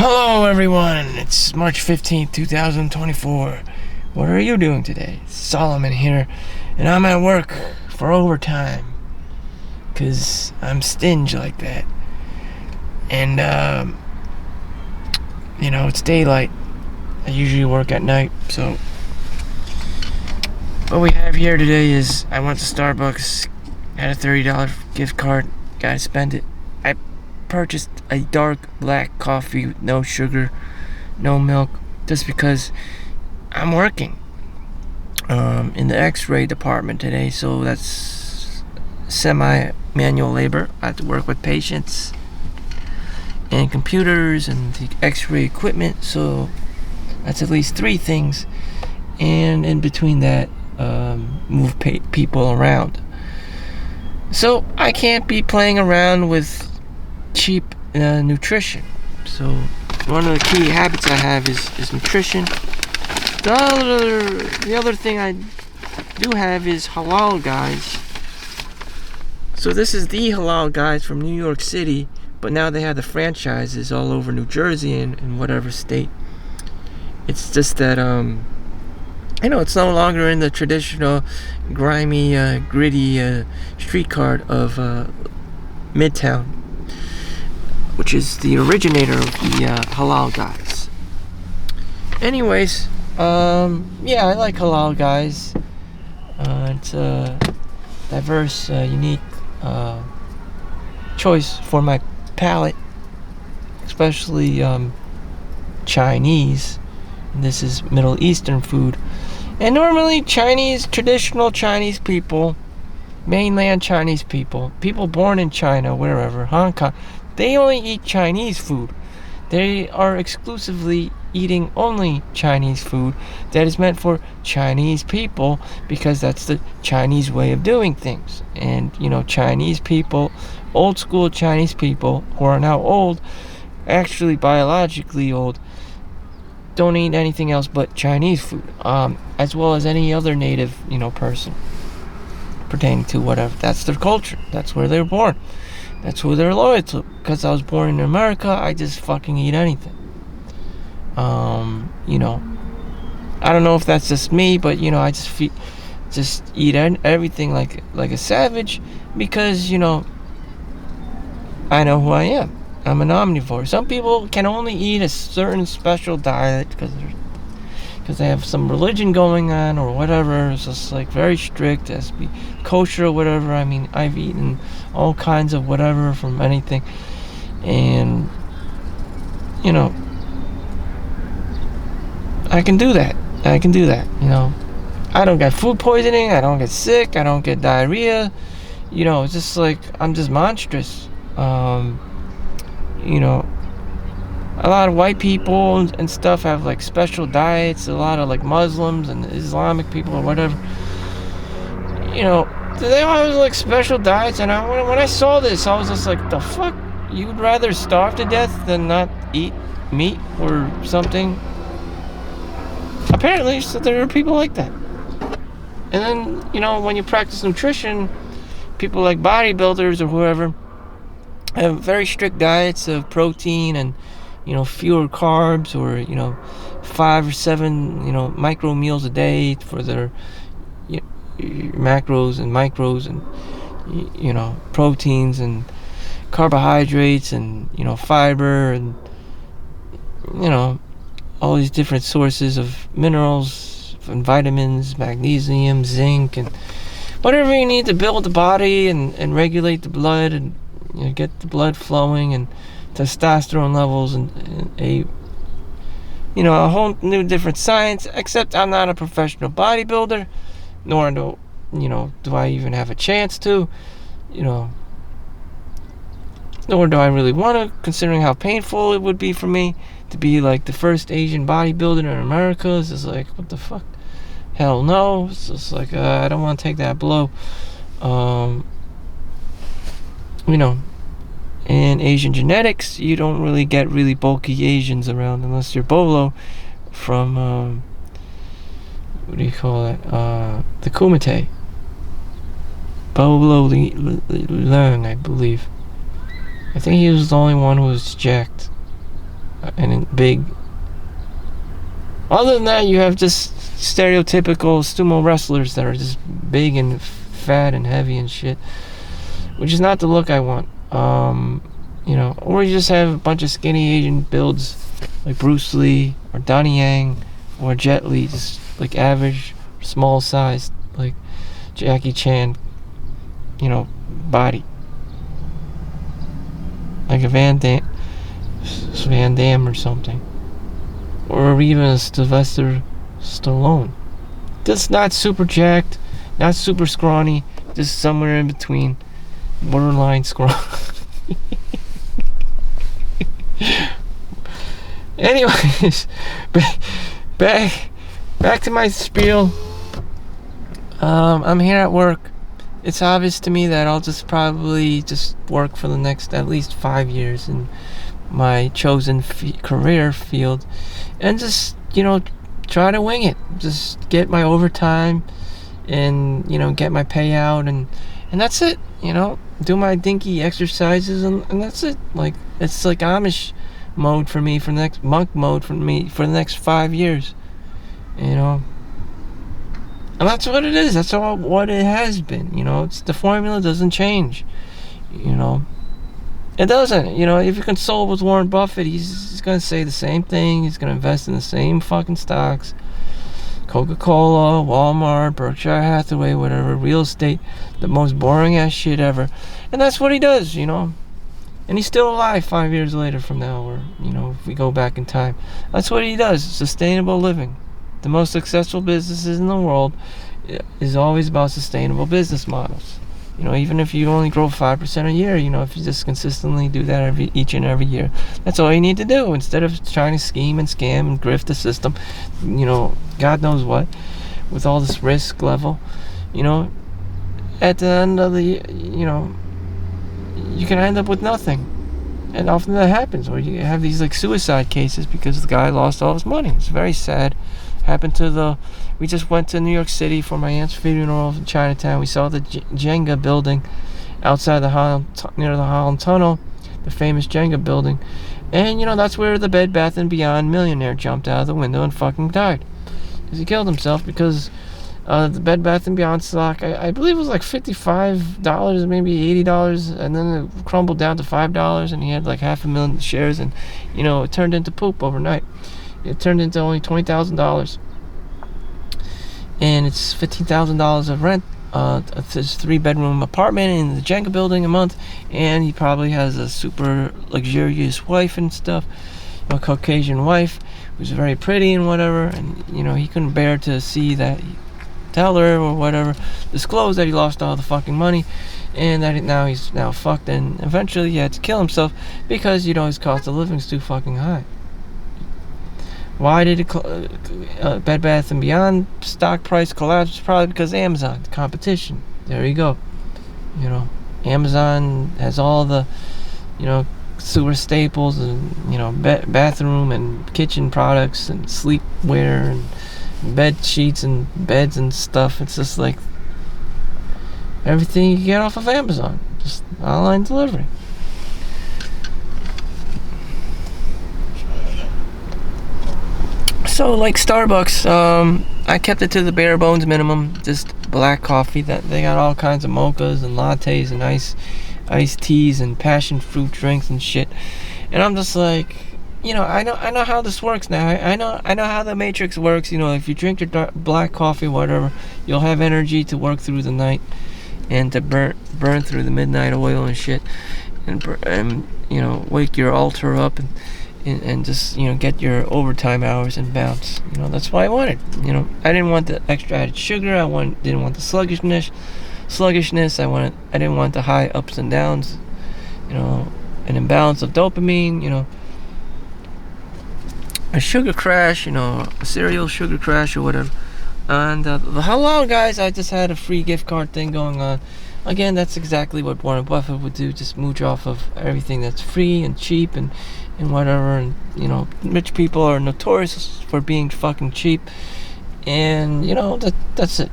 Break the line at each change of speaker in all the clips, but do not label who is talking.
Hello everyone, it's March 15th, 2024. What are you doing today? Solomon here, and I'm at work for overtime, cause I'm stingy like that. And, it's daylight. I usually work at night, so what we have here today is I went to Starbucks, had a $30 gift card, gotta spend it. I purchased a dark black coffee with no sugar, no milk, just because I'm working in the x-ray department today, so that's semi-manual labor. I have to work with patients and computers and the x-ray equipment, so that's at least 3 things, and in between that, move people around. So I can't be playing around with cheap nutrition. So one of the key habits I have is nutrition. The other thing I do have is Halal Guys. So this is the Halal Guys from New York City, but now they have the franchises all over New Jersey and whatever state. It's just that it's no longer in the traditional grimy, gritty street cart of Midtown, which is the originator of the Halal Guys. Anyways, I like Halal Guys. It's a diverse, unique choice for my palate, especially Chinese. This is Middle Eastern food. And normally traditional Chinese people, mainland Chinese people born in China, wherever, Hong Kong, they only eat Chinese food. They are exclusively eating only Chinese food that is meant for Chinese people, because that's the Chinese way of doing things. And, Chinese people, old school Chinese people who are now old, actually biologically old, don't eat anything else but Chinese food, as well as any other native, person pertaining to whatever. That's their culture. That's where they're born. That's who they're loyal to. Because I was born in America, I just fucking eat anything. I don't know if that's just me, but I just eat everything like a savage, because I know who I am. I'm an omnivore. Some people can only eat a certain special diet because they have some religion going on or whatever. It's just like very strict. It has to be kosher or whatever. I mean, I've eaten all kinds of whatever from anything. And, I can do that. I don't get food poisoning. I don't get sick. I don't get diarrhea. It's just like, I'm just monstrous. A lot of white people and stuff have like special diets. A lot of like Muslims and Islamic people or whatever, they all have like special diets. And when I saw this, I was just like, the fuck? You'd rather starve to death than not eat meat or something? Apparently, so there are people like that. And then, when you practice nutrition, people like bodybuilders or whoever have very strict diets of protein and fewer carbs, or 5 or 7 micro meals a day for their macros and micros, and proteins and carbohydrates and fiber, and all these different sources of minerals and vitamins, magnesium, zinc, and whatever you need to build the body and regulate the blood and get the blood flowing, and testosterone levels, and a whole new different science. Except I'm not a professional bodybuilder, nor do I even have a chance to, nor do I really want to, considering how painful it would be for me to be like the first Asian bodybuilder in America. It's just like, what the fuck? Hell no. It's just like, I don't want to take that blow. In Asian genetics, you don't really get really bulky Asians around unless you're Bolo from, what do you call it? The Kumite. Bolo Leung, I believe. I think he was the only one who was jacked. and big. Other than that, you have just stereotypical sumo wrestlers that are just big and fat and heavy and shit, which is not the look I want. Or you just have a bunch of skinny Asian builds like Bruce Lee or Donnie Yang or Jet Li, just like average, small sized, like Jackie Chan, body. Like a Van Damme or something. Or even a Sylvester Stallone. Just not super jacked, not super scrawny, just somewhere in between. Borderline scrawny. Anyways, back to my spiel. I'm here at work. It's obvious to me that I'll just probably just work for the next at least 5 years in my chosen career field, and just try to wing it. Just get my overtime, and get my payout, and that's it. Do my dinky exercises, and that's it. Like, it's like Amish mode for me, for the next monk mode for me for the next 5 years. And that's what it is. That's all what it has been. It's the formula doesn't change. It doesn't. If you consult with Warren Buffett, he's gonna say the same thing. He's gonna invest in the same fucking stocks. Coca-Cola, Walmart, Berkshire Hathaway, whatever, real estate, the most boring ass shit ever. And that's what he does, And he's still alive 5 years later from now, or, if we go back in time. That's what he does, sustainable living. The most successful businesses in the world is always about sustainable business models. Even if you only grow 5% a year, if you just consistently do that each and every year, that's all you need to do, instead of trying to scheme and scam and grift the system, God knows what, with all this risk level. At the end of the, you can end up with nothing. And often that happens, or you have these like suicide cases because the guy lost all his money. It's very sad. We just went to New York City for my aunt's funeral in Chinatown. We saw the Jenga building outside near the Holland Tunnel, the famous Jenga building. And, that's where the Bed Bath & Beyond millionaire jumped out of the window and fucking died. Because he killed himself because the Bed Bath & Beyond stock, I believe it was like $55, maybe $80, and then it crumbled down to $5, and he had like 500,000 shares, and, it turned into poop overnight. It turned into only $20,000, and it's $15,000 of rent. It's a 3-bedroom apartment in the Jenga building a month, and he probably has a super luxurious wife and stuff, a Caucasian wife who's very pretty and whatever. And he couldn't bear to see that, tell her or whatever, disclose that he lost all the fucking money, and that he's now fucked, and eventually he had to kill himself because his cost of living is too fucking high. Why did Bed Bath & Beyond stock price collapse? Probably because Amazon, competition. There you go. Amazon has all the, sewer staples and, bathroom and kitchen products and sleepwear and bed sheets and beds and stuff. It's just like everything you can get off of Amazon. Just online delivery. So, like Starbucks, I kept it to the bare bones minimum, just black coffee. That they got all kinds of mochas and lattes and iced teas and passion fruit drinks and shit. And I'm just like, I know how this works now. I know how the matrix works. If you drink your black coffee, whatever, you'll have energy to work through the night and to burn through the midnight oil and shit, and wake your altar up and just get your overtime hours and bounce. That's what I wanted. I didn't want the extra added sugar. Didn't want the sluggishness. I didn't want the high ups and downs. An imbalance of dopamine. A sugar crash. A serial sugar crash or whatever. And the Halal Guys, I just had a free gift card thing going on. Again, that's exactly what Warren Buffett would do. Just mooch off of everything that's free and cheap and whatever. And rich people are notorious for being fucking cheap. And that's it.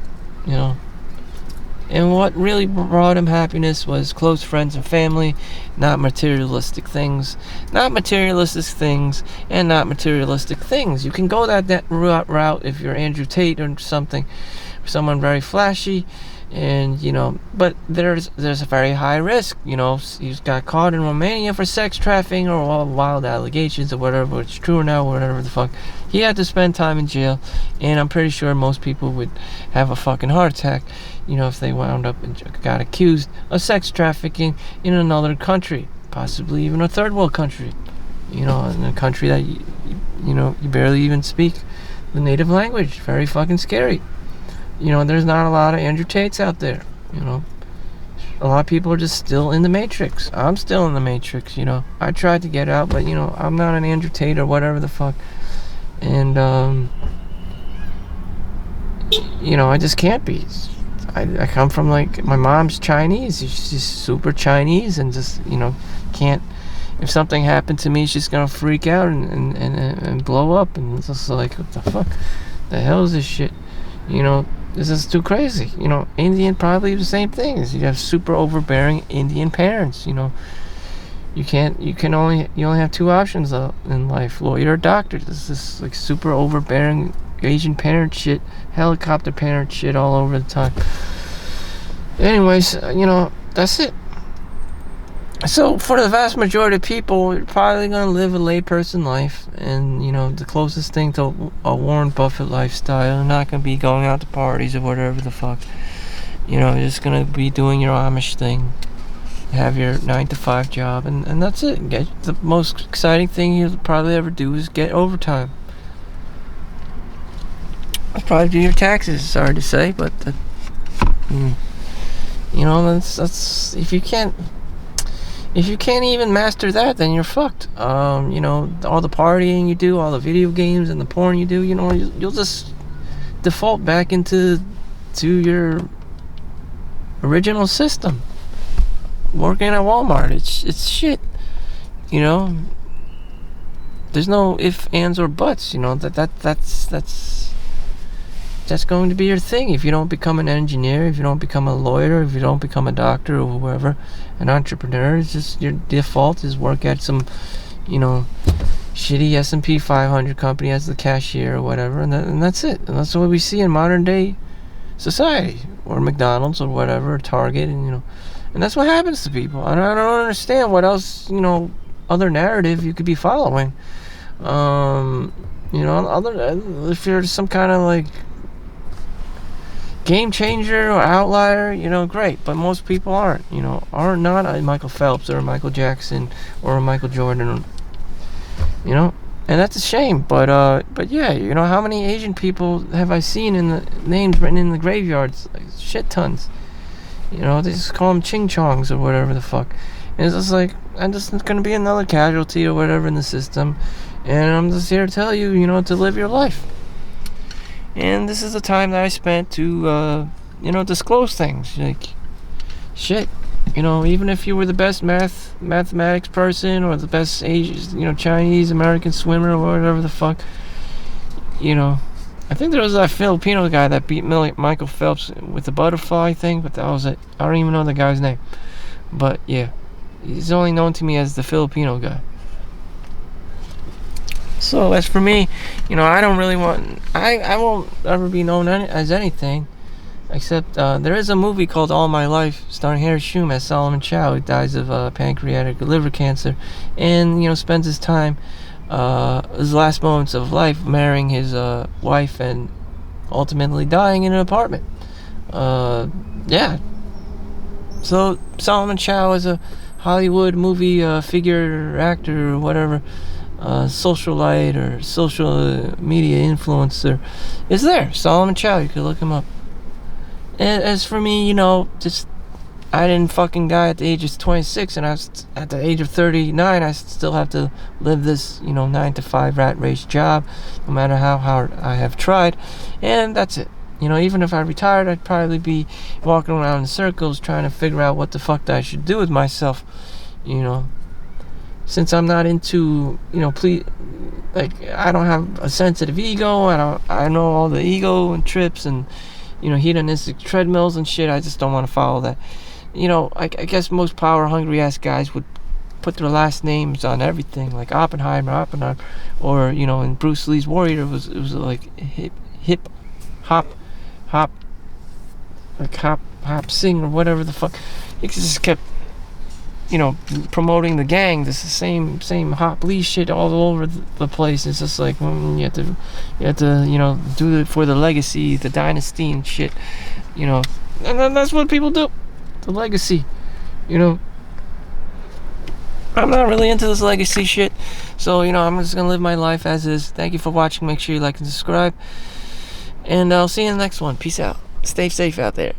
And what really brought him happiness was close friends and family, not materialistic things. Not materialistic things, and not materialistic things. You can go that route if you're Andrew Tate or something, someone very flashy, and but there's a very high risk. He got caught in Romania for sex trafficking or all wild allegations or whatever, it's true or not, whatever the fuck. He had to spend time in jail, and I'm pretty sure most people would have a fucking heart attack, if they wound up and got accused of sex trafficking in another country, possibly even a third world country, in a country that you barely even speak the native language. Very fucking scary. There's not a lot of Andrew Tates out there. A lot of people are just still in the Matrix. I'm still in the Matrix. I tried to get out, but I'm not an Andrew Tate or whatever the fuck. And I just can't be. I come from, like, my mom's Chinese. She's super Chinese, and just can't. If something happened to me, she's gonna freak out and blow up, and it's just like, what the fuck? The hell is this shit? This is too crazy. Indian probably the same thing. You have super overbearing Indian parents. You only have two options in life: lawyer or doctor. This is like super overbearing Asian parent shit, helicopter parent shit all over the time. Anyways, that's it. So for the vast majority of people, you're probably going to live a layperson life, and the closest thing to a Warren Buffett lifestyle. You're not going to be going out to parties or whatever the fuck. You're just going to be doing your Amish thing, have your 9-to-5 job, and that's it. The most exciting thing you'll probably ever do is get overtime. I'll probably do your taxes, sorry to say, but that's if you can't even master that, then you're fucked. All the partying you do, all the video games and the porn you do, you'll just default back into your original system. Working at Walmart, it's shit. There's no ifs, ands, or buts. That's going to be your thing. If you don't become an engineer, if you don't become a lawyer, if you don't become a doctor or whoever, an entrepreneur, it's just your default is work at some, shitty S&P 500 company as the cashier or whatever, and that's it. And that's what we see in modern day society, or McDonald's or whatever, or Target, and that's what happens to people. I don't understand what else, other narrative you could be following. If you're some kind of like game changer or outlier, great, but most people aren't, are not a Michael Phelps or a Michael Jackson or a Michael Jordan, and that's a shame, but yeah, how many Asian people have I seen in the names written in the graveyards? Like, shit tons. They just call them ching chongs or whatever the fuck, and it's just like, I'm just gonna be another casualty or whatever in the system, and I'm just here to tell you, to live your life. And this is the time that I spent to, disclose things. Like, shit, even if you were the best mathematics person or the best Asian, Chinese American swimmer or whatever the fuck, I think there was that Filipino guy that beat Michael Phelps with the butterfly thing, but that was it. I don't even know the guy's name. But yeah, he's only known to me as the Filipino guy. So as for me, I don't really I won't ever be known as anything, except there is a movie called All My Life starring Harry Shum as Solomon Chau, who dies of pancreatic liver cancer, and spends his time, his last moments of life, marrying his wife and ultimately dying in an apartment. Yeah. So Solomon Chau is a Hollywood movie figure, actor, or whatever. Socialite or social media influencer is there. Solomon Chau, you could look him up. And as for me, just I didn't fucking die at the age of 26, and at the age of 39, I still have to live this 9-to-5 rat race job, no matter how hard I have tried, and that's it. Even if I retired, I'd probably be walking around in circles trying to figure out what the fuck I should do with myself. Since I'm not into, I don't have a sensitive ego. I know all the ego and trips and, hedonistic treadmills and shit. I just don't want to follow that. I guess most power hungry ass guys would put their last names on everything, like Oppenheimer, or in Bruce Lee's Warrior, it was like hip hop, like hop sing or whatever the fuck. He just kept promoting the gang. This is the same Hop Lee shit all over the place. It's just like you have to do it for the legacy, the dynasty and shit, and then that's what people do, the legacy. I'm not really into this legacy shit, so I'm just gonna live my life as is. Thank you for watching. Make sure you like and subscribe, and I'll see you in the next one. Peace out. Stay safe out there.